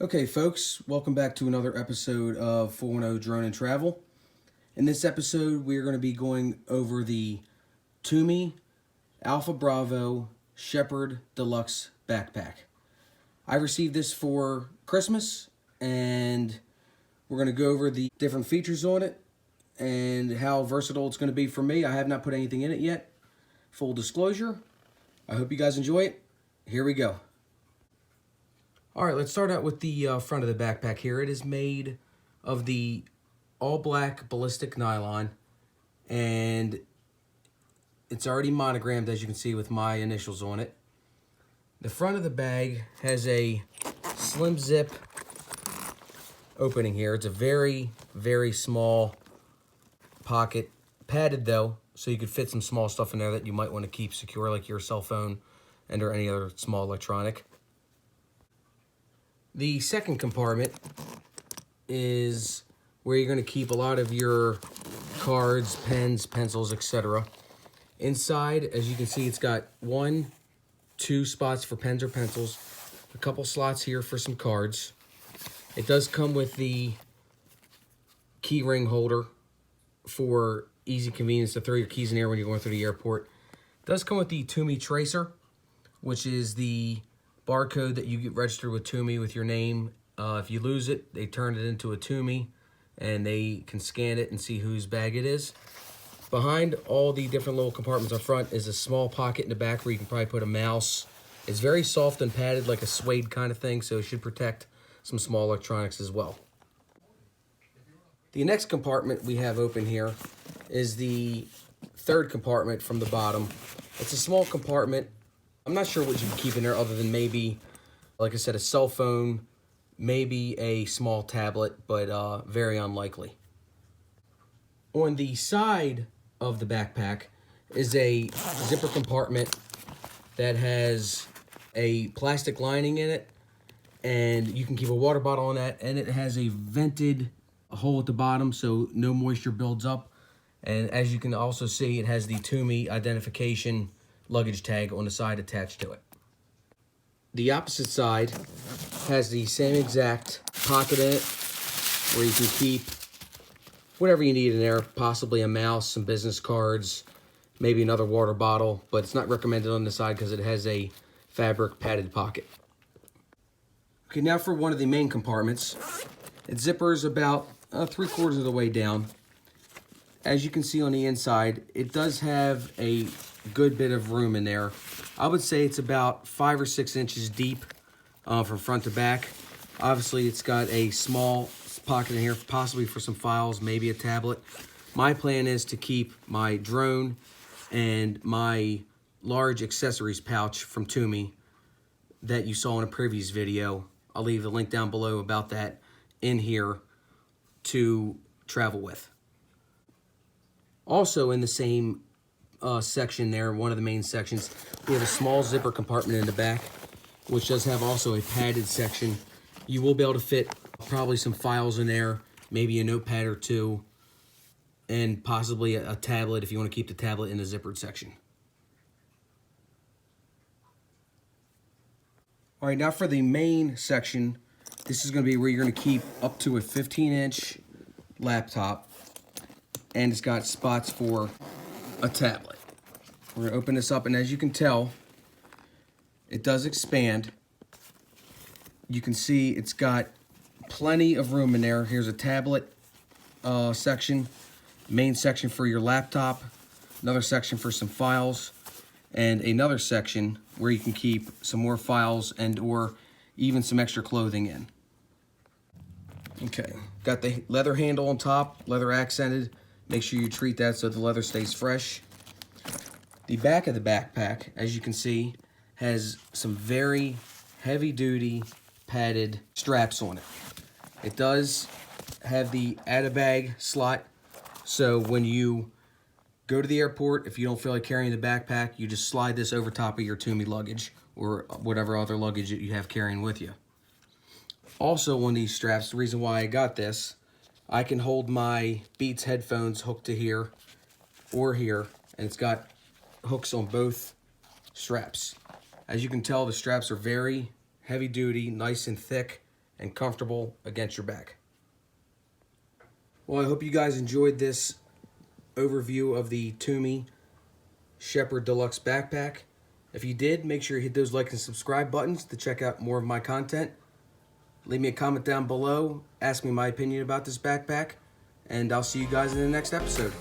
Okay, folks, welcome back to another episode of 410 Drone and Travel. In this episode, we're going to be going over the Tumi Alpha Bravo Sheppard Deluxe backpack. I received this for Christmas, and we're going to go over the different features on it and how versatile it's going to be for me. I have not put anything in it yet. Full disclosure. I hope you guys enjoy it. Here we go. All right, let's start out with the front of the backpack here. It is made of the all-black ballistic nylon, and it's already monogrammed, as you can see, with my initials on it. The front of the bag has a slim zip opening here. It's a very, very small pocket, padded though, so you could fit some small stuff in there that you might want to keep secure, like your cell phone and or any other small electronic. The second compartment is where you're going to keep a lot of your cards, pens, pencils, etc. Inside, as you can see, it's got 2 spots for pens or pencils, a couple slots here for some cards. It does come with the key ring holder for easy convenience to throw your keys in there when you're going through the airport. It does come with the Tumi tracer, which is the barcode that you get registered with Tumi with your name. If you lose it, they turn it into a Tumi and they can scan it and see whose bag it is. Behind all the different little compartments up front is a small pocket in the back where you can probably put a mouse. It's very soft and padded, like a suede kind of thing, so it should protect some small electronics as well. The next compartment we have open here is the third compartment from the bottom. It's a small compartment. I'm not sure what you can keep in there other than maybe, like I said, a cell phone, maybe a small tablet, but very unlikely. On the side of the backpack is a zipper compartment that has a plastic lining in it, and you can keep a water bottle in that, and it has a vented hole at the bottom so no moisture builds up. And as you can also see, it has the Tumi identification luggage tag on the side attached to it. The opposite side has the same exact pocket in it where you can keep whatever you need in there, possibly a mouse, some business cards, maybe another water bottle, but it's not recommended on the side because it has a fabric padded pocket. Okay, now for one of the main compartments. Its zipper is about 3/4 of the way down. As you can see on the inside, it does have a good bit of room in there. I would say it's about 5 or 6 inches deep from front to back. Obviously, it's got a small pocket in here, possibly for some files, maybe a tablet. My plan is to keep my drone and my large accessories pouch from Tumi that you saw in a previous video. I'll leave the link down below about that in here to travel with. Also in the same section there, one of the main sections, we have a small zipper compartment in the back, which does have also a padded section. You will be able to fit probably some files in there, maybe a notepad or two, and possibly a tablet if you want to keep the tablet in the zippered section. All right, now for the main section, this is going to be where you're going to keep up to a 15-inch laptop, and it's got spots for a tablet. We're going to open this up, and as you can tell, it does expand. You can see it's got plenty of room in there. Here's a tablet section, main section for your laptop, another section for some files, and another section where you can keep some more files and or even some extra clothing in. Okay, got the leather handle on top, leather accented. Make sure you treat that so the leather stays fresh. The back of the backpack, as you can see, has some very heavy-duty padded straps on it. It does have the add-a-bag slot, so when you go to the airport, if you don't feel like carrying the backpack, you just slide this over top of your Tumi luggage or whatever other luggage that you have carrying with you. Also on these straps, the reason why I got this, I can hold my Beats headphones hooked to here or here, and it's got hooks on both straps. As you can tell, the straps are very heavy duty, nice and thick, and comfortable against your back. Well, I hope you guys enjoyed this overview of the Tumi Sheppard Deluxe backpack. If you did, make sure you hit those like and subscribe buttons to check out more of my content. Leave me a comment down below, ask me my opinion about this backpack, and I'll see you guys in the next episode.